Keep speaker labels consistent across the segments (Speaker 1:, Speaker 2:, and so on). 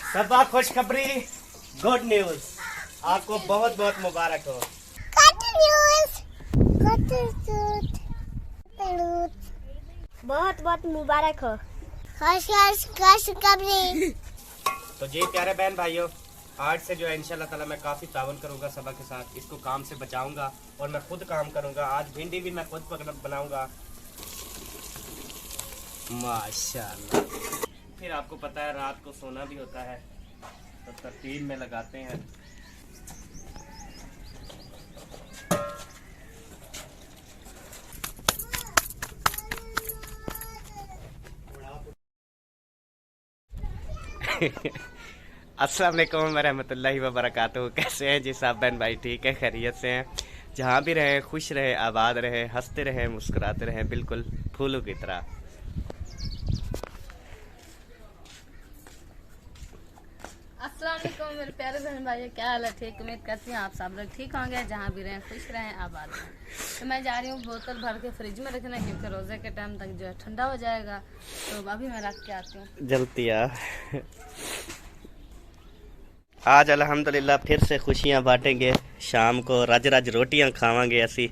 Speaker 1: सबा खुशखबरी, good news, आपको बहुत बहुत मुबारक हो।
Speaker 2: बहुत बहुत मुबारक हो।
Speaker 1: तो जी प्यारे बहन भाइयों, आज से जो है इंशाल्लाह ताला मैं काफ़ी तावन करूंगा सबा के साथ, इसको काम से बचाऊंगा और मैं खुद काम करूंगा। आज भिंडी भी मैं खुद बनाऊंगा माशाल्लाह। फिर आपको पता है रात को सोना भी होता है, तो तरतीब में लगाते हैं। अस्सलाम वालेकुम रहमतुल्लाहि व बरकातुहू। कैसे हैं जी साहब बहन भाई? ठीक है, खैरियत से हैं? जहाँ भी रहे खुश रहे, आबाद रहे, हंसते रहे, मुस्कुराते रहे, बिल्कुल फूलों की तरह।
Speaker 3: अस्सलाम वालेकुम मेरे प्यारे बहन भाई, क्या हाल है? ठीक, उम्मीद करती हूँ आप सब लोग ठीक होंगे, जहाँ भी रहें खुश रहें, आबाद रहें। तो मैं जा रही हूँ बोतल भर के फ्रिज में रखना, क्योंकि रोज़े के टाइम तक जो है ठंडा हो जाएगा। तो अभी मैं रख के आती हूँ
Speaker 1: जलती आज अल्हम्दुलिल्लाह फिर से खुशियां बांटेंगे। शाम को रज रज रोटियां खावांगे। असी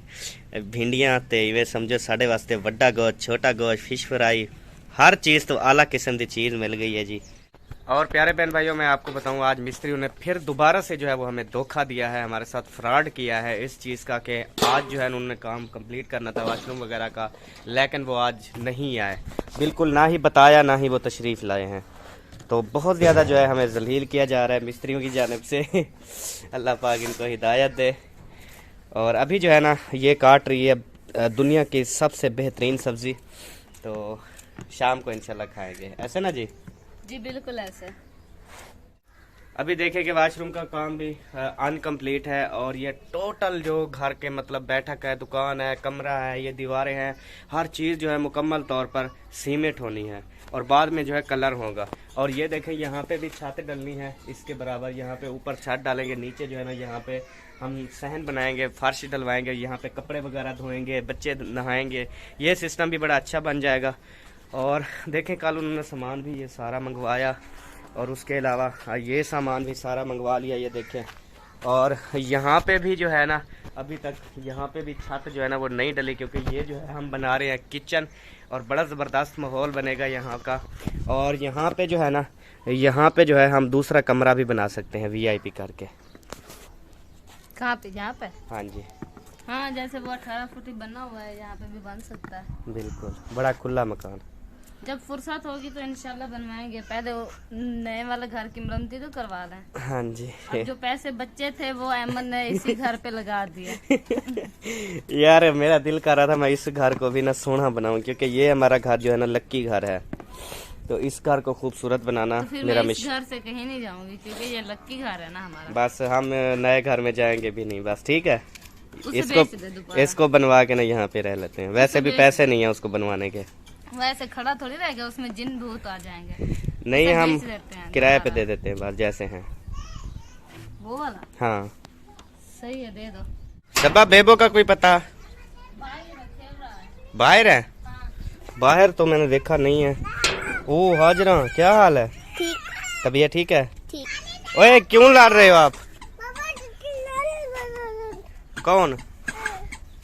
Speaker 1: भिंडियां ते इवें समझो साढ़े वास्ते वड्डा गोश्त, छोटा गोश्त, फिश फ्राई, हर चीज़ तो आला किस्म की चीज़ मिल गई है जी। और प्यारे बहन भाइयों, मैं आपको बताऊं, आज मिस्त्रियों ने फिर दोबारा से जो है वो हमें धोखा दिया है, हमारे साथ फ्रॉड किया है इस चीज़ का कि आज जो है उन्होंने काम कंप्लीट करना था वॉशरूम वगैरह का, लेकिन वो आज नहीं आए, बिल्कुल ना ही बताया ना ही वो तशरीफ़ लाए हैं। तो बहुत ज़्यादा जो है हमें जलील किया जा रहा है मिस्त्रियों की जानिब से। अल्लाह पाक इनको हिदायत दे। और अभी जो है ना ये काट रही है दुनिया की सबसे बेहतरीन सब्ज़ी, तो शाम को इंशाल्लाह खाएंगे, ऐसे ना जी?
Speaker 3: जी बिल्कुल ऐसे।
Speaker 1: अभी देखें कि वाशरूम का काम भी अनकम्प्लीट है, और ये टोटल जो घर के मतलब बैठक है, दुकान है, कमरा है, ये दीवारें हैं, हर चीज़ जो है मुकम्मल तौर पर सीमेंट होनी है और बाद में जो है कलर होगा। और ये देखें यहाँ पे भी छत डलनी है इसके बराबर, यहाँ पे ऊपर छत डालेंगे, नीचे जो है ना यहाँ पे हम सहन बनाएंगे, फर्श डलवाएंगे, यहाँ पे कपड़े वगैरह धोएंगे, बच्चे नहाएंगे, ये सिस्टम भी बड़ा अच्छा बन जाएगा। और देखें कल उन्होंने सामान भी ये सारा मंगवाया, और उसके अलावा ये सामान भी सारा मंगवा लिया, ये देखें। और यहाँ पे भी जो है ना अभी तक यहाँ पे भी छत जो है ना वो नहीं डली, क्योंकि ये जो है हम बना रहे हैं किचन, और बड़ा ज़बरदस्त माहौल बनेगा यहाँ का। और यहाँ पे जो है ना यहाँ पे जो है हम दूसरा कमरा भी बना सकते हैं VIP करके।
Speaker 3: कहाँ पे? यहाँ पे?
Speaker 1: हाँ जी,
Speaker 3: हाँ, जैसे वो 18 फुट बना हुआ है, यहाँ पे भी बन सकता है।
Speaker 1: बिल्कुल बड़ा खुला मकान।
Speaker 3: जब फुर्सत होगी तो इंशाल्लाह बनवाएंगे। पहले वो नए वाले घर की मरम्मती तो करवा लें।
Speaker 1: हाँ जी।
Speaker 3: अब जो पैसे बच्चे थे वो अहमद ने इसी घर पे लगा दिए।
Speaker 1: यार मेरा दिल कर रहा था मैं इस घर को भी ना सोना बनाऊं, क्योंकि ये हमारा घर जो है ना लक्की घर है, तो इस घर को खूबसूरत बनाना
Speaker 3: तो फिर
Speaker 1: मेरा
Speaker 3: मैं इस
Speaker 1: मिशन।
Speaker 3: घर से कहीं नहीं जाऊंगी, क्योंकि ये लक्की घर है ना हमारा।
Speaker 1: बस हम नए घर में जाएंगे भी नहीं, बस ठीक है।
Speaker 3: उसे
Speaker 1: इसको
Speaker 3: बेच दे दोबारा।
Speaker 1: इसको बनवा के ना यहाँ पे रह लेते हैं, वैसे भी
Speaker 3: बेच
Speaker 1: पैसे नहीं है उसको बनवाने के।
Speaker 3: वैसे खड़ा थोड़ी रहेगा, उसमें जिन भूत आ जाएंगे।
Speaker 1: नहीं,
Speaker 3: उसे
Speaker 1: हम
Speaker 3: बेच देते हैं
Speaker 1: किराए पे
Speaker 3: दोबारा।
Speaker 1: दे देते हैं बस, जैसे हैं।
Speaker 3: वो वाला
Speaker 1: हाँ
Speaker 3: सही है, दे दो।
Speaker 1: शबा बेबो का कोई पता? बाहर है? बाहर तो मैंने देखा नहीं है। ओ हाजरा, क्या हाल है?
Speaker 2: ठीक
Speaker 1: तबीयत ठीक है?
Speaker 2: ठीक।
Speaker 1: ओए क्यों लड़ रहे हो आप? कौन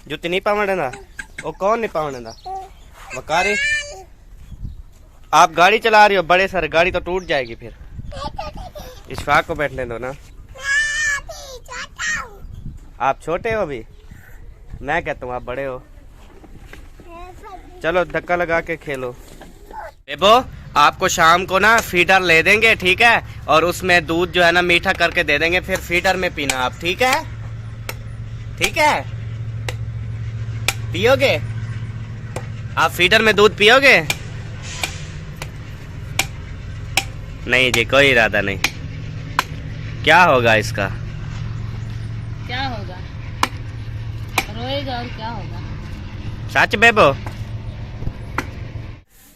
Speaker 1: जुत्ती नहीं पावने दा? ओ कौन नहीं पावने दा? वकारी, आप गाड़ी चला रही हो, बड़े सर गाड़ी तो टूट जाएगी फिर। इशफाक को बैठने दो ना। आप छोटे हो अभी, मैं कहता हूँ आप बड़े हो। चलो धक्का लगा के खेलो। बेबो आपको शाम को ना फीडर ले देंगे, ठीक है, और उसमें दूध जो है ना मीठा करके दे देंगे, फिर फीडर में पीना आप, ठीक है? ठीक है, पियोगे आप? फीडर में दूध पियोगे? नहीं जी, कोई इरादा नहीं। क्या होगा इसका?
Speaker 3: क्या होगा? रोएगा और क्या होगा?
Speaker 1: सच बेबो?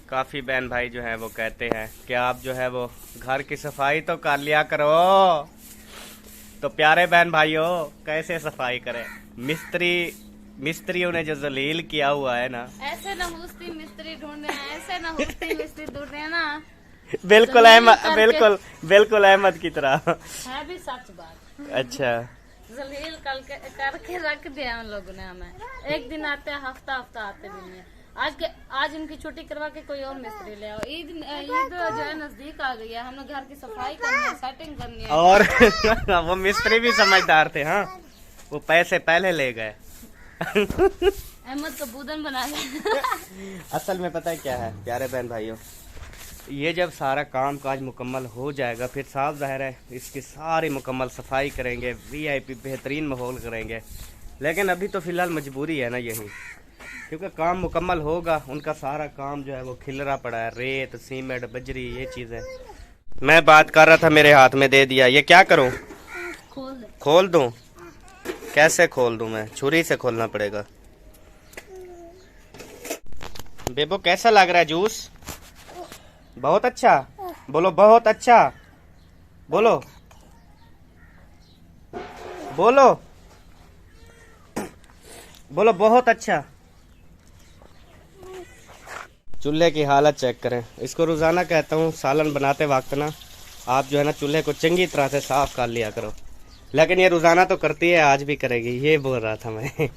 Speaker 1: काफ़ी बहन भाई जो है वो कहते हैं कि आप जो है वो घर की सफाई तो कर लिया करो। तो प्यारे बहन भाइयों, कैसे सफाई करें? मिस्त्रियों ने जो जलील किया हुआ है ना,
Speaker 3: ऐसे नहुस्ती मिस्त्री ढूंढ रहे हैं, ऐसे नहुस्ती मिस्त्री ढूंढ रहे हैं ना
Speaker 1: बिल्कुल अहमद, बिल्कुल बिल्कुल अहमद की तरह।
Speaker 3: है भी सच बात।
Speaker 1: अच्छा,
Speaker 3: जलील करके रख दिया उन लोगों ने हमें। एक दिन आते हैं, हफ्ता हफ्ता आते भी नहीं है। आज इनकी छुट्टी करवा के कोई और मिस्त्री ले आओ। ईद जो है नजदीक आ गई है, हमें घर की सफाई करनी है, सेटिंग करनी है।
Speaker 1: और वो मिस्त्री भी समझदार थे। हाँ, वो पैसे पहले ले गए।
Speaker 3: अहमद को बूदन बना गए।
Speaker 1: असल में पता है क्या है प्यारे बहन भाइयों, ये जब सारा काम काज मुकम्मल हो जाएगा फिर साफ जाहिर है इसकी सारी मुकम्मल सफाई करेंगे, वीआईपी बेहतरीन माहौल करेंगे। लेकिन अभी तो फ़िलहाल मजबूरी है ना यही, क्योंकि काम मुकम्मल होगा उनका सारा काम जो है वो खिलरा पड़ा है, रेत सीमेंट बजरी ये चीज़ें। मैं बात कर रहा था मेरे हाथ में दे दिया, ये क्या करूँ? खोल दूँ? कैसे खोल दूँ मैं? छुरी से खोलना पड़ेगा। बेबो कैसा लग रहा है जूस? बहुत अच्छा बोलो, बहुत अच्छा बोलो, बोलो बोलो, बहुत अच्छा। चूल्हे की हालत चेक करें। इसको रोजाना कहता हूँ सालन बनाते वक्त ना आप जो है ना चूल्हे को चंगी तरह से साफ कर लिया करो, लेकिन ये रोजाना तो करती है, आज भी करेगी, ये बोल रहा था मैं।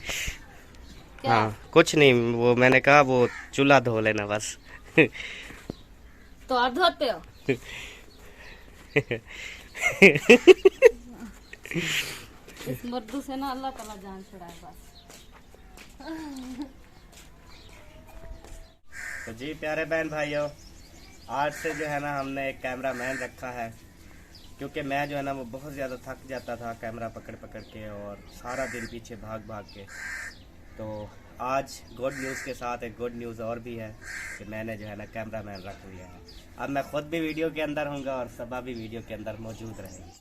Speaker 1: हाँ कुछ नहीं, वो मैंने कहा वो चूल्हा धो लेना बस।
Speaker 3: तो आप धोते हो? इस मर्दू से ना अल्लाह ताला जान छुड़ाए बस।
Speaker 1: तो जी प्यारे बहन भाइयों, आज से जो है ना हमने एक कैमरा मैन रखा है, क्योंकि मैं जो है ना वो बहुत ज़्यादा थक जाता था कैमरा पकड़ पकड़ के और सारा दिन पीछे भाग भाग के। तो आज गुड न्यूज़ के साथ एक गुड न्यूज़ और भी है कि मैंने जो है ना कैमरा मैन रख लिया है। अब मैं खुद भी वीडियो के अंदर होऊंगा और सबा भी वीडियो के अंदर मौजूद रहेगी।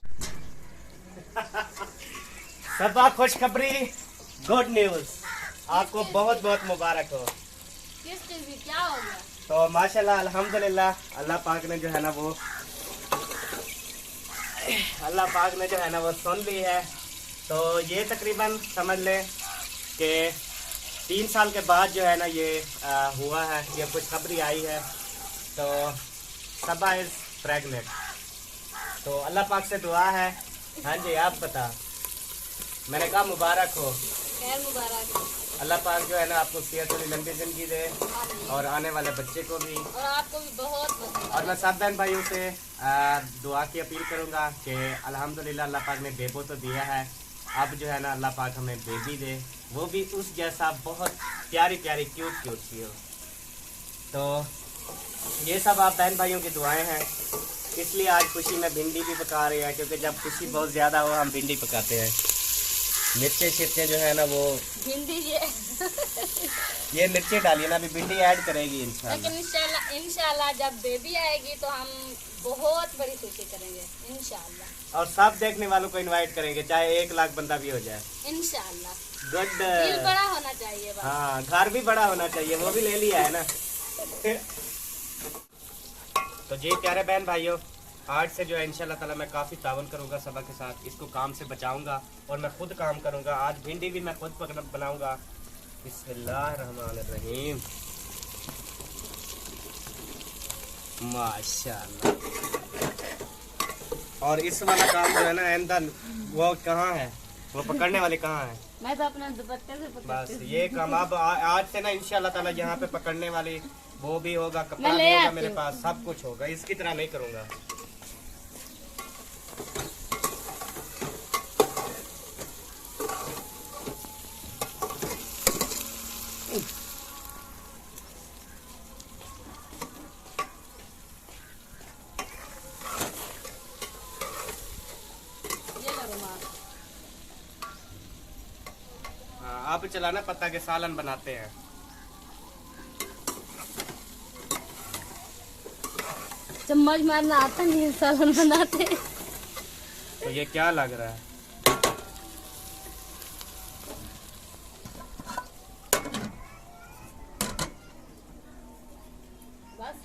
Speaker 1: सबा खुशखबरी, गुड न्यूज़, आपको बहुत बहुत मुबारक हो।
Speaker 3: किस चीज की? क्या हो गया?
Speaker 1: तो माशाल्लाह अल्हम्दुलिल्लाह अल्लाह पाक ने जो है ना वो सुन ली है। तो ये तकरीबन समझ लें कि 3 साल के बाद जो है ना ये हुआ है, ये खुशखबरी आई है। तो सबा इज प्रेग्नेंट। तो अल्लाह पाक से दुआ है। हाँ जी आप बता। मैंने कहा मुबारक हो।
Speaker 3: खैर मुबारक।
Speaker 1: अल्लाह पाक जो है ना आपको सेहत वाली लंबी जिंदगी दे और आने वाले बच्चे को भी,
Speaker 3: और आपको भी बहुत।
Speaker 1: और मैं सब बहन भाइयों से दुआ की अपील करूंगा कि अल्हम्दुलिल्लाह अल्लाह पाक ने बेबो तो दिया है, अब जो है ना अल्लाह पाक हमें बेबी दे, वो भी उस जैसा बहुत प्यारी प्यारी क्यूट क्यूट सी हो। तो ये सब आप बहन भाइयों की दुआएं हैं, इसलिए आज खुशी में भिंडी भी पका रही है, क्योंकि जब खुशी बहुत ज़्यादा हो हम भिंडी पकाते हैं। मिर्चे शिर्चे जो है ना वो
Speaker 3: भिंडी
Speaker 1: ये मिर्ची डालिए ना, अभी भिंडी ऐड करेगी इंशाल्लाह।
Speaker 3: लेकिन इंशाल्लाह जब बेबी आएगी तो हम बहुत बड़ी खुशी करेंगे इंशाल्लाह,
Speaker 1: और सब देखने वालों को इनवाइट करेंगे, चाहे 1 लाख बंदा भी हो जाए
Speaker 3: इंशाल्लाह।
Speaker 1: गुड।
Speaker 3: दिल बड़ा होना चाहिए बस।
Speaker 1: हाँ घर भी बड़ा होना चाहिए, वो भी ले लिया है ना। तो जी प्यारे बहन भाइयों, आज से जो है इंशाल्लाह ताला मैं काफ़ी तावन करूँगा सबा के साथ, इसको काम से बचाऊँगा और मैं खुद काम करूँगा। आज भिंडी भी मैं खुद बनाऊँगा। बिस्मिल्लाहिर्रहमानिर्रहीम, माशाल्लाह। और इस वाला काम जो है ना एंदन वो कहाँ है, वो पकड़ने वाले कहाँ है?
Speaker 3: मैं तो अपने दुपट्टे से पकड़ती
Speaker 1: बस ये काम अब आज से ना इंशाल्लाह ताला यहाँ पे पकड़ने वाली वो भी होगा, कपड़ा भी होगा मेरे पास, सब कुछ होगा। इसकी तरह नहीं करूँगा। आप चलाना पत्ता के सालन बनाते हैं।
Speaker 3: चम्मच मारना आता नहीं है, सालन बनाते।
Speaker 1: तो ये क्या लग रहा है?
Speaker 3: बस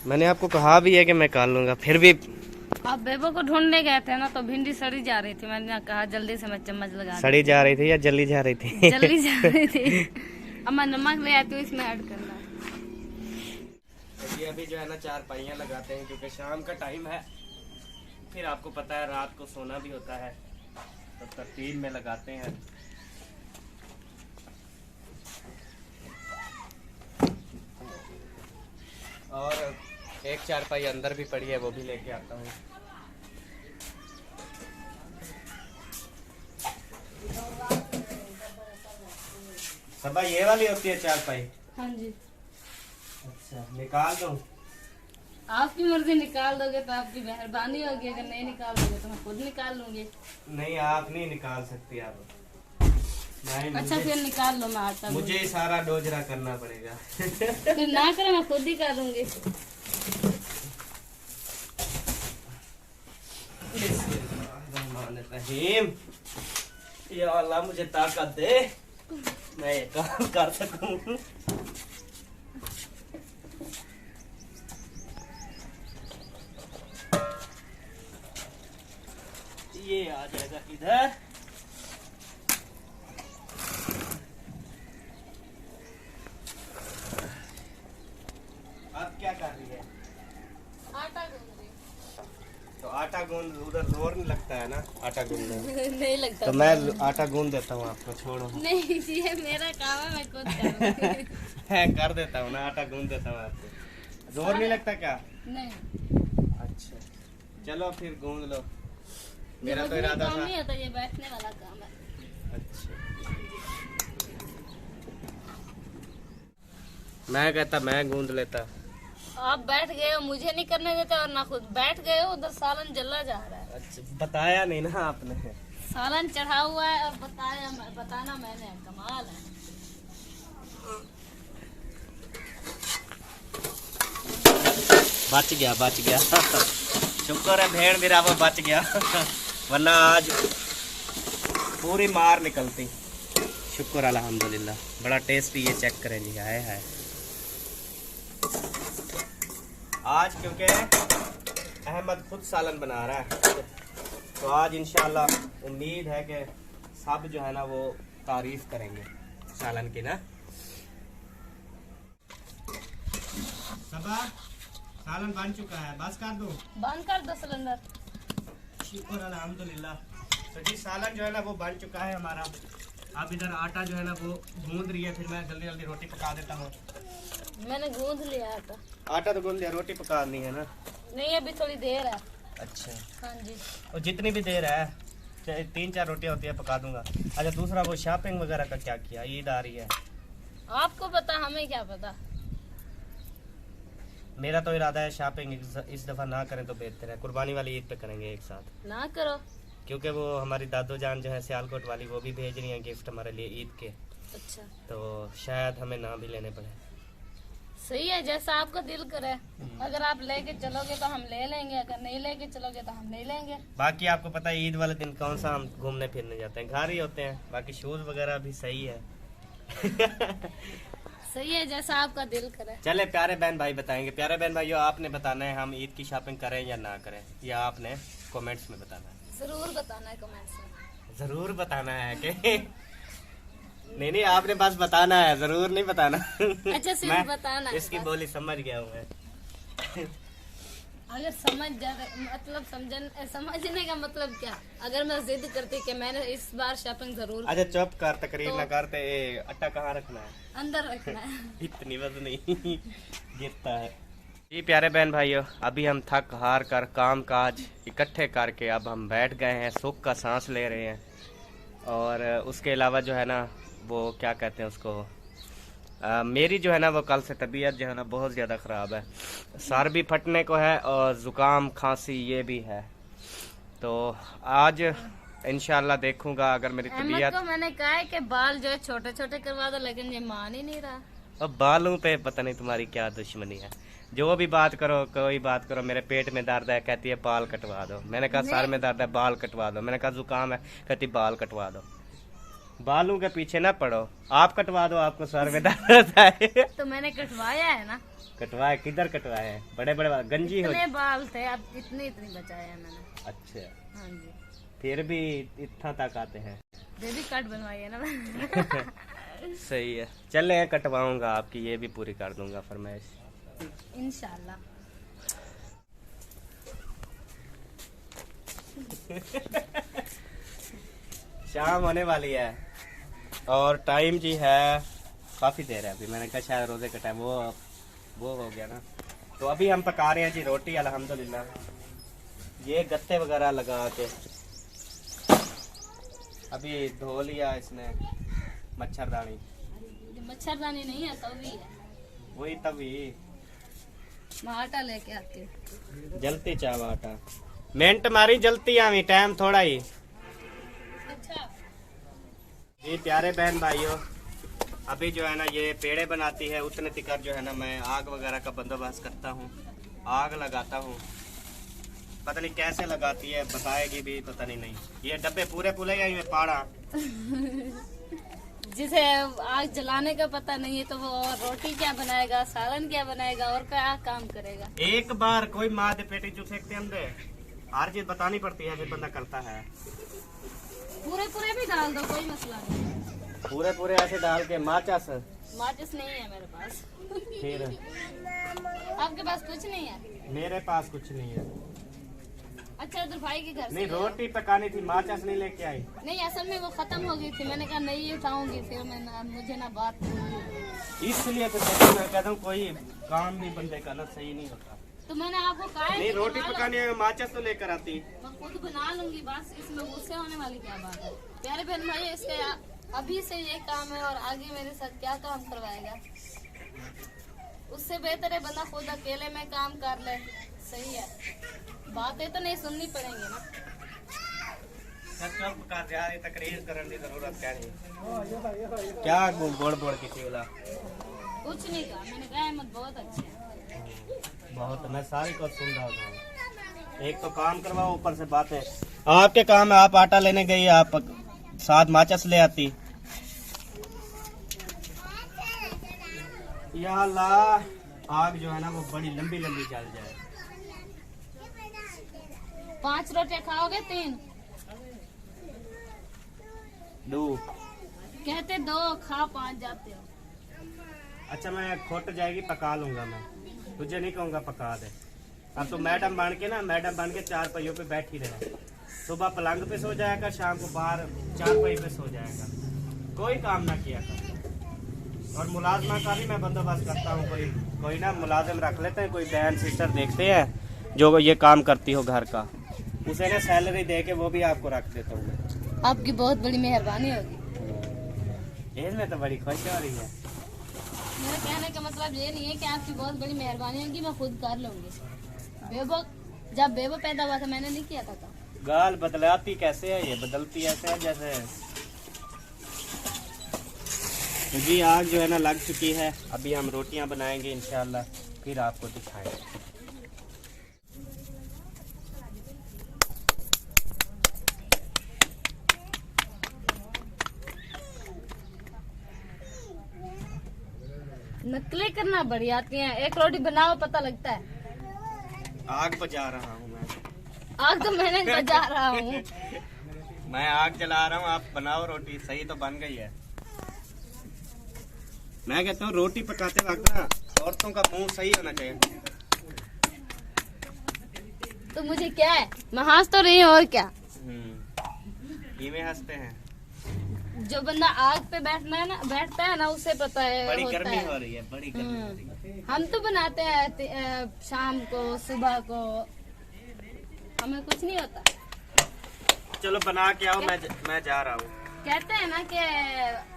Speaker 1: मैंने आपको कहा भी है कि मैं काट लूंगा, फिर भी
Speaker 3: आप बेबो को ढूंढने गए थे ना तो भिंडी सड़ी जा रही थी, मैंने कहा जल्दी से मैं चम्मच लगा।
Speaker 1: सड़ी जा रही थी या जल्दी जा रही थी?
Speaker 3: जल्दी जा रही थी। अब मैं नमक ले आती हूँ, इसमें ऐड करना।
Speaker 1: ये अभी जो है ना 4 पाइयाँ लगाते हैं क्योंकि शाम का टाइम है, फिर आपको पता है रात को सोना भी होता है, तो तरतीब में लगाते हैं। और एक 4 पाई अंदर भी पड़ी है, वो भी लेके आता हूँ। सबा ये वाली होती है 4 पाई?
Speaker 3: हाँ जी।
Speaker 1: अच्छा, निकाल दूँ?
Speaker 3: आपकी मर्जी, निकाल दोगे तो आपकी मेहरबानी होगी, अगर नहीं निकाल दोगे तो मैं खुद निकाल लूंगी।
Speaker 1: नहीं, आप नहीं निकाल सकती आप। नहीं,
Speaker 3: अच्छा फिर निकाल लो, मैं आता हूँ।
Speaker 1: मुझे सारा डोजरा करना पड़ेगा।
Speaker 3: फिर ना करो, मैं खुद ही कर दूंगी।
Speaker 1: रहीम, या अल्लाह मुझे ताकत दे, मैं ये काम कर सकूं। ये आ जाएगा इधर। आप क्या कर रही है?
Speaker 3: आटा गूंद रही
Speaker 1: तो आटा गूंद, उधर जोर नहीं लगता है ना आटा गूंदने में?
Speaker 3: हूँ। नहीं लगता।
Speaker 1: तो मैं आटा गूंद देता हूँ आपको, छोड़ो।
Speaker 3: नहीं, ये मेरा काम है, मैं खुद करूँगी।
Speaker 1: मैं कर देता हूँ ना, आटा गूंद देता हूँ आपको। जोर नहीं लगता क्या?
Speaker 3: नहीं।
Speaker 1: अच्छा, चलो फिर गूंद लो।
Speaker 3: ये
Speaker 1: मेरा तो
Speaker 3: वजनी
Speaker 1: इरादा
Speaker 3: काम
Speaker 1: था।
Speaker 3: नहीं होता, ये बैठने वाला काम है।
Speaker 1: अच्छा, मैं कहता मैं गूंद लेता।
Speaker 3: आप बैठ गए हो, मुझे नहीं करने देते, और ना खुद बैठ गए हो, उधर सालन जला जा रहा है।
Speaker 1: अच्छा, बताया नहीं ना आपने।
Speaker 3: सालन चढ़ा हुआ है और बताना मैंने, कमाल है।
Speaker 1: बच गया, बच गया। शुक्र है भेड़ मेरा वो बच गया, वरना आज पूरी मार निकलती। शुक्र अल्हम्दुलिल्लाह। बड़ा टेस्टी, ये चेक करें जी, आए है आज, क्योंकि अहमद खुद सालन बना रहा है, तो आज इंशाल्लाह उम्मीद है कि सब जो है ना वो तारीफ करेंगे सालन की ना। सबा, सालन बन चुका है, बस कर दो।
Speaker 3: बंद कर दो सिलेंडर।
Speaker 1: शुक्र अल्हम्दुलिल्लाह। तो जी सालन जो है ना वो बन चुका है हमारा। अब इधर आटा जो है ना वो गूंद रही है, फिर मैं जल्दी जल्दी रोटी पका देता हूँ।
Speaker 3: मैंने गूंद लिया आटा।
Speaker 1: आटा तो गूंद लिया, रोटी पकानी है ना?
Speaker 3: नहीं, अभी थोड़ी देर है।
Speaker 1: अच्छा,
Speaker 3: हाँ जी।
Speaker 1: और जितनी भी देर है, चाहे 3-4 रोटियां होती है पका दूंगा। अच्छा, दूसरा वो शॉपिंग वगैरह का क्या किया? ईद आ रही है,
Speaker 3: आपको पता, हमें क्या पता।
Speaker 1: मेरा तो इरादा है शॉपिंग इस दफा ना करें तो बेहतर है, कुर्बानी वाली ईद पे करेंगे एक साथ।
Speaker 3: ना करो।
Speaker 1: क्योंकि वो हमारी दादो जान जो है सियालकोट वाली, वो भी भेज रही है गिफ्ट हमारे लिए ईद के,
Speaker 3: अच्छा,
Speaker 1: तो शायद हमें ना भी लेने पड़े।
Speaker 3: सही है, जैसा आपका दिल करे। अगर आप लेके चलोगे तो हम ले लेंगे, अगर नहीं लेके चलोगे तो हम नहीं लेंगे।
Speaker 1: बाकी आपको पता है ईद वाले दिन कौन सा हम घूमने फिरने जाते हैं, घर ही होते हैं। बाकी शूज वगैरह भी सही है।
Speaker 3: सही है, जैसा आपका दिल करे।
Speaker 1: चले प्यारे बहन भाई बताएंगे। प्यारे बहन भाइयों, आपने बताना है हम ईद की शॉपिंग करें या ना करें, या आपने कमेंट्स में बताना है।
Speaker 3: जरूर बताना है कमेंट्स में।
Speaker 1: जरूर बताना है कि नहीं नहीं, आपने बस बताना है, जरूर नहीं बताना।
Speaker 3: अच्छा, सिर्फ
Speaker 1: मैं
Speaker 3: बताना है
Speaker 1: इसकी
Speaker 3: बस।
Speaker 1: बोली समझ गया हूँ मैं।
Speaker 3: अगर मतलब समझने का मतलब क्या, अगर मैं जिद करती कि मैंने इस बार शॉपिंग जरूर
Speaker 1: अच्छा चुप कर, तकरीर
Speaker 3: तो-
Speaker 1: ना करते। आटा कहाँ रखना है?
Speaker 3: अंदर रखना है।
Speaker 1: इतनी वजन नहीं गिरता है। जी प्यारे बहन भाइयों, अभी हम थक हार कर काम काज इकट्ठे करके अब हम बैठ गए हैं, सुख का सांस ले रहे हैं। और उसके अलावा जो है ना वो क्या कहते हैं उसको, मेरी जो है ना वो कल से तबीयत जो है ना बहुत ज़्यादा ख़राब है। सर भी फटने को है और ज़ुकाम खांसी ये भी है। तो आज इंशाल्लाह देखूंगा अगर मेरी
Speaker 3: अहमद
Speaker 1: तबीयत।
Speaker 3: को मैंने कहा है कि बाल जो है छोटे छोटे करवा दो, लेकिन ये मान ही नहीं रहा।
Speaker 1: अब बालों पे पता नहीं तुम्हारी क्या दुश्मनी है, जो भी बात करो, कोई बात करो, मेरे पेट में दर्द है कहती है बाल कटवा दो। मैंने कहा सर में दर्द है बाल कटवा दो। मैंने कहा जुकाम है कहती बाल कटवा दो। बालों के पीछे ना पड़ो, आप कटवा दो, आपको सर में दर्द है।
Speaker 3: तो मैंने कटवाया है ना।
Speaker 1: कटवाए किधर कटवाए हैं? बड़े बड़े बाल, गंजी हो।
Speaker 3: इतने बाल थे, अब इतने बचाए हैं मैंने।
Speaker 1: अच्छा,
Speaker 3: हाँ जी।
Speaker 1: फिर भी इतना तक आते हैं।
Speaker 3: बेबी कट बनवाई है ना मैंने।
Speaker 1: सही है, चले कटवाऊंगा आपकी, ये भी पूरी कर दूंगा फरमाइश।
Speaker 3: इंशाल्लाह।
Speaker 1: शाम होने वाली है और टाइम जी है काफ़ी देर है। अभी मैंने कहा शायद रोज़े का टाइम वो हो गया ना। तो अभी हम पका रहे हैं जी रोटी अल्हम्दुलिल्लाह। ये गत्ते वगैरह लगा के अभी धो लिया इसने मच्छरदानी।
Speaker 3: मच्छरदानी नहीं है तभी है।
Speaker 1: वही तभी
Speaker 3: मैं आटा लेके आती हूँ।
Speaker 1: जलती चाव आटा मिनट मारी जलती आवी टाइम थोड़ा ही।
Speaker 3: अच्छा
Speaker 1: ये प्यारे बहन भाइयों, अभी जो है ना ये पेड़े बनाती है उतने तिकर जो है ना मैं आग वगैरह का बंदोबस्त करता हूँ, आग लगाता हूँ। पता नहीं कैसे लगाती है, बताएगी भी पता नहीं। ये डब्बे पूरे पुले या ये पाड़ा
Speaker 3: जिसे आग जलाने का पता नहीं है तो वो रोटी क्या बनाएगा, सालन क्या बनाएगा और क्या काम करेगा।
Speaker 1: एक बार कोई माँ दे पेटी जो फेंकते हम दे हर चीज बतानी पड़ती है, फिर बंदा करता है।
Speaker 3: पूरे भी डाल दो, कोई मसला नहीं।
Speaker 1: पूरे ऐसे डाल के माचिस
Speaker 3: नहीं है मेरे पास।
Speaker 1: फिर
Speaker 3: आपके पास कुछ नहीं है?
Speaker 1: मेरे पास कुछ नहीं है।
Speaker 3: अच्छा उधर भाई के घर से
Speaker 1: नहीं रोटी पकानी थी, माचिस नहीं लेके आई।
Speaker 3: नहीं असल में वो खत्म हो गई थी, मैंने कहा नहीं उठाऊंगी, फिर मुझे ना बात
Speaker 1: इसलिए तो मैं कहता हूँ कोई काम भी बंदे का ना सही नहीं होता।
Speaker 3: तो मैंने आपको कहा
Speaker 1: नहीं रोटी पकाने में माचिस तो लेकर आती।
Speaker 3: मैं खुद बना लूंगी, बस इसमें गुस्से होने वाली क्या बात है। प्यारे बहन भाई इसका अभी से ये काम है और आगे मेरे साथ क्या काम करवाएगा। उससे बेहतर है बंदा खुद अकेले में काम कर ले। सही है, बातें तो नहीं सुननी पड़ेंगी ना। तकरीर करने की जरूरत क्या
Speaker 1: बोड़ किसी वाला
Speaker 3: कुछ नहीं कहा, मैंने कहा अहमद बहुत अच्छे हैं।
Speaker 1: बहुत मैं सारी को सुन रहा हूँ। एक तो काम करवाओ ऊपर से बातें आपके काम है। आप आटा लेने गई, आप साथ माचिस ले आती। या अल्लाह आग जो है ना वो बड़ी लंबी जल जाए।
Speaker 3: 5 रोटियां खाओगे? 3
Speaker 1: 2
Speaker 3: कहते 2 खा 5 जाते हो।
Speaker 1: अच्छा मैं खोट जाएगी पका लूंगा, मैं तुझे नहीं कहूँगा पका दे। अब तो मैडम बन के 4 पहियों पे बैठी रहे। सुबह पलंग पे सो जाएगा, शाम को बाहर 4 पहिए पे सो जाएगा, कोई काम ना किया कर। और मुलाजमा का भी मैं बंदोबस्त करता हूँ। कोई ना मुलाजिम रख लेते हैं, कोई बहन सिस्टर देखते हैं जो ये काम करती हो घर का, उसे ना सैलरी दे के वो भी आपको रख देता हूँ।
Speaker 3: आपकी बहुत बड़ी मेहरबानी होगी।
Speaker 1: इसमें तो बड़ी खुशी हो रही है।
Speaker 3: मेरा कहने का मतलब ये नहीं है कि आपकी बहुत बड़ी मेहरबानी होगी, मैं खुद कर लूंगी। जब बेबो पैदा हुआ था मैंने नहीं किया था काम।
Speaker 1: गाल बदलाती कैसे है, ये बदलती ऐसे है जैसे। तो जी आग जो है ना लग चुकी है, अभी हम रोटियां बनाएंगे इंशाल्लाह, फिर आपको दिखाएंगे।
Speaker 3: नकलें करना बड़ी आती हैं। एक रोटी बनाओ पता लगता है।
Speaker 1: आग बजा रहा हूँ मैं।
Speaker 3: आग तो मैंने बजा रहा हूँ।
Speaker 1: मैं आग जला रहा हूँ, आप बनाओ रोटी। सही तो बन गई है। मैं कहता हूँ रोटी पकाते वक्त ना औरतों का मुंह सही होना चाहिए।
Speaker 3: तो मुझे क्या है, मैं हंस तो रही हूँ और क्या।
Speaker 1: इਵੇਂ हंसते हैं।
Speaker 3: जो बंदा आग पे बैठता है ना उसे पता है।
Speaker 1: बड़ी गर्मी हो रही है, बड़ी गर्मी हो रही है।
Speaker 3: हम तो बनाते हैं शाम को सुबह को, हमें कुछ नहीं होता।
Speaker 1: चलो बना के आओ, मैं जा रहा हूँ।
Speaker 3: कहते हैं ना कि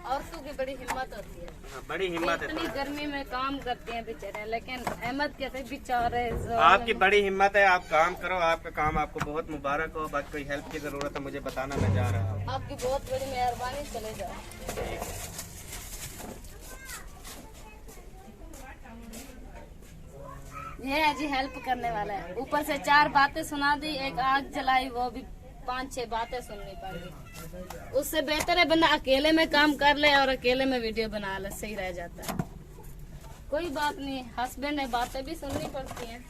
Speaker 3: औरतों की बड़ी हिम्मत होती है।
Speaker 1: बड़ी हिम्मत है।
Speaker 3: इतनी गर्मी में काम करते हैं बेचारे, लेकिन अहमद कहते बेचारे।
Speaker 1: आपकी बड़ी हिम्मत है, आप काम करो, आपका काम आपको बहुत मुबारक हो। बाकी कोई हेल्प की जरूरत है मुझे बताना, मैं जा रहा हूँ।
Speaker 3: आपकी बहुत बड़ी मेहरबानी, चले जाओ। ये है जी हेल्प करने वाला है। ऊपर से 4 बातें सुना दी, एक आग जलाई, वो भी 5-6 बातें सुननी पड़ी। उससे बेहतर है बंदा अकेले में काम कर ले और अकेले में वीडियो बना ले, सही रह जाता है। कोई बात नहीं, हस्बैंड है, बातें भी सुननी पड़ती हैं।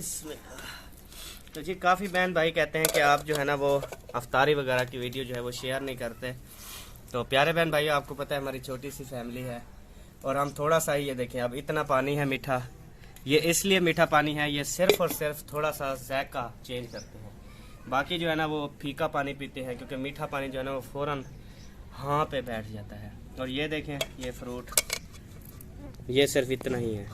Speaker 1: बिस्मिल्लाह। तो जी काफ़ी बहन भाई कहते हैं कि आप जो है ना वो अफ्तारी वगैरह की वीडियो जो है वो शेयर नहीं करते। तो प्यारे बहन भाई, आपको पता है हमारी छोटी सी फैमिली है और हम थोड़ा सा ही, ये देखें अब इतना पानी है मीठा, ये इसलिए मीठा पानी है, ये सिर्फ और सिर्फ थोड़ा सा जायका चेंज करते हैं। बाकी जो है ना वो फीका पानी पीते हैं, क्योंकि मीठा पानी जो है ना वो फ़ौरन हाँ पे बैठ जाता है। और ये देखें ये फ्रूट, ये सिर्फ इतना ही है।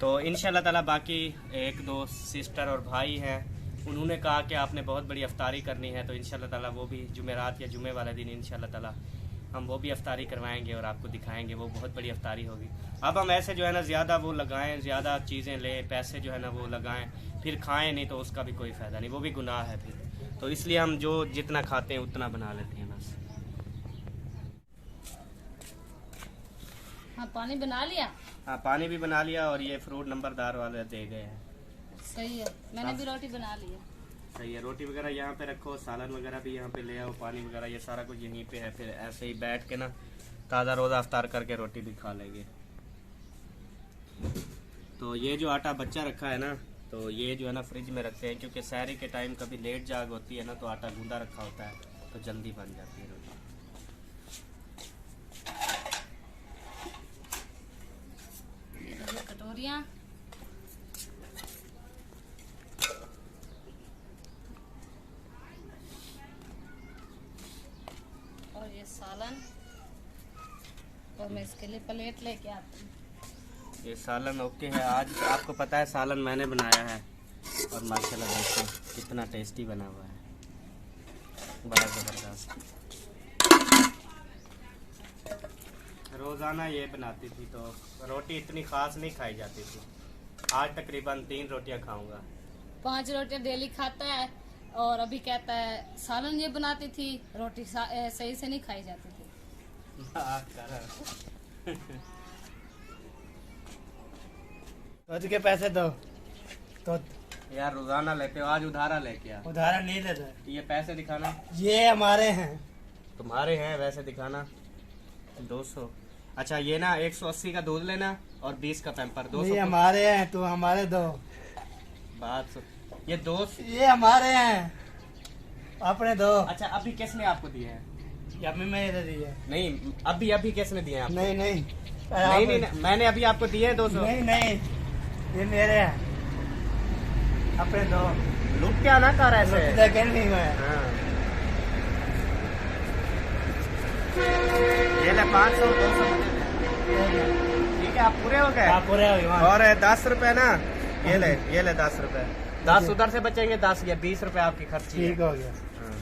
Speaker 1: तो इंशाल्लाह ताला बाकी एक दो सिस्टर और भाई हैं, उन्होंने कहा कि आपने बहुत बड़ी अफ्तारी करनी है, तो इंशाल्लाह ताला वो भी जुमेरात या जुमे वाले दिन इंशाल्लाह ताला हम वो भी अफ्तारी करवाएंगे और आपको दिखाएंगे। वो बहुत बड़ी अफ्तारी होगी। अब हम ऐसे जो है ना ज़्यादा वो लगाएं, ज़्यादा चीज़ें लें, पैसे जो है ना वो लगाएं, फिर खाएं नहीं तो उसका भी कोई फ़ायदा नहीं, वो भी गुनाह है फिर। तो इसलिए हम जो जितना खाते हैं उतना बना लेते हैं बस।
Speaker 3: हाँ, पानी बना लिया।
Speaker 1: हाँ, पानी भी बना लिया और ये फ्रूट नंबरदार वाले दे गए हैं।
Speaker 3: सही है, मैंने भी रोटी बना ली है।
Speaker 1: सही है, रोटी वगैरह यहाँ पे रखो, सालन वगैरह भी यहाँ पे ले आओ, पानी वगैरह ये सारा कुछ यहीं पे है। फिर ऐसे ही बैठ के ना ताज़ा रोज़ा अफ्तार करके रोटी भी खा लेंगे। तो ये जो आटा बच्चा रखा है ना, तो ये जो है ना फ्रिज में रखते हैं, क्योंकि सहरी के टाइम कभी लेट जाग होती है ना तो आटा गूंदा रखा होता है तो जल्दी बन जाती है रोटी।
Speaker 3: कटोरियाँ और ये सालन, और मैं इसके लिए प्लेट लेके आती हूँ।
Speaker 1: ये सालन ओके है। आज आपको पता है सालन मैंने बनाया है और माशाल्लाह देखो कितना टेस्टी बना हुआ है, बड़ा ज़बरदस्त। रोज़ाना ये बनाती थी तो रोटी इतनी ख़ास नहीं खाई जाती थी। आज तकरीबन 3 रोटियां खाऊंगा।
Speaker 3: 5 रोटियां डेली खाता है और अभी कहता है सालन ये बनाती थी, रोटी सही से नहीं खाई जाती थी।
Speaker 4: तो के पैसे दो तो
Speaker 1: यार रोज़ाना लेते हो, आज उधारा लेके आ।
Speaker 4: उधारा नहीं लेते।
Speaker 1: ये पैसे दिखाना।
Speaker 4: ये हमारे हैं।
Speaker 1: तुम्हारे हैं वैसे दिखाना। 200। अच्छा ये ना 180 का दूध लेना और 20 का पैम्पर। 200
Speaker 4: ये हमारे हैं, तो हमारे दो।
Speaker 1: बात सुन, ये 2।
Speaker 4: ये हमारे हैं, अपने दो।
Speaker 1: अच्छा अभी किसने आपको दिए हैं?
Speaker 4: अभी मैं दे दिए।
Speaker 1: नहीं अभी किसने दिए हैं आपको?
Speaker 4: नहीं नहीं
Speaker 1: नहीं, मैंने अभी आपको दिए हैं 200।
Speaker 4: नहीं नहीं, ये मेरे हैं, अपने दो।
Speaker 1: लुट क्या ना कर ऐसे।
Speaker 4: नहीं मैं।
Speaker 1: हाँ। ये ले 500 200 ठीक है, आप पूरे हो गए?
Speaker 4: आप पूरे हो गए।
Speaker 1: और 10 रुपए ना, ये ले 10 रुपए। 10 उधर से बचेंगे, 10 या 20 रुपए आपकी खर्ची।
Speaker 4: ठीक हो गया।
Speaker 1: हाँ।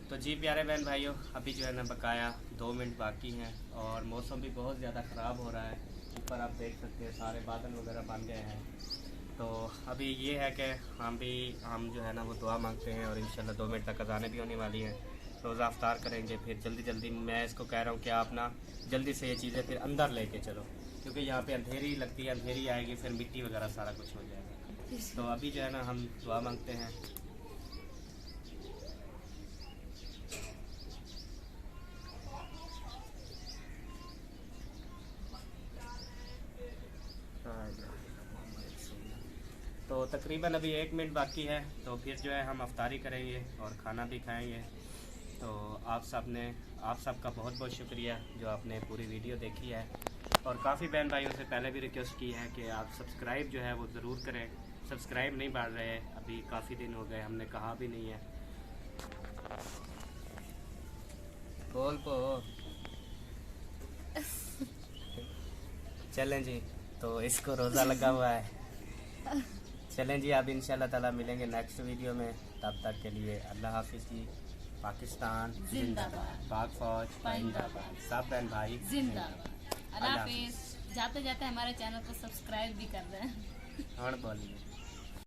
Speaker 1: तो जी प्यारे बहन भाइयों, अभी जो है ना बकाया 2 मिनट बाकी हैं और मौसम भी बहुत ज़्यादा ख़राब हो रहा है। ऊपर आप देख सकते हैं सारे बादल वगैरह बन गए हैं। तो अभी ये है कि हम जो है ना वो दुआ मांगते हैं और इंशाल्लाह 2 मिनट तक अज़ानें भी होने वाली हैं। रोज़ा अफ्तार करेंगे, फिर जल्दी मैं इसको कह रहा हूँ कि आप ना जल्दी से ये चीज़ें फिर अंदर लेके चलो, क्योंकि यहाँ पे अंधेरी लगती है, अंधेरी आएगी फिर मिट्टी वगैरह सारा कुछ हो जाएगा। तो अभी जो है ना हम दुआ मांगते हैं। तो तकरीबन अभी 1 मिनट बाकी है, तो फिर जो है हम अफ्तारी करेंगे और खाना भी खाएंगे। तो आप सबका बहुत बहुत शुक्रिया जो आपने पूरी वीडियो देखी है। और काफ़ी बहन भाइयों से पहले भी रिक्वेस्ट की है कि आप सब्सक्राइब जो है वो ज़रूर करें। सब्सक्राइब नहीं बढ़ रहे, अभी काफ़ी दिन हो गए, हमने कहा भी नहीं है। बोल पो चलें जी, तो इसको रोज़ा लगा हुआ है। चलें जी, अब इंशाल्लाह ताला मिलेंगे नेक्स्ट वीडियो में। तब तक के लिए अल्लाह हाफिज़ जी। पाकिस्तान
Speaker 3: जिंदाबाद,
Speaker 1: पाक फौज जिंदाबाद, सब बहन भाई
Speaker 3: जिंदाबाद। अल्लाह हाफिज़। जाते जाते हमारे चैनल को सब्सक्राइब भी कर दें।
Speaker 1: और बोलिए।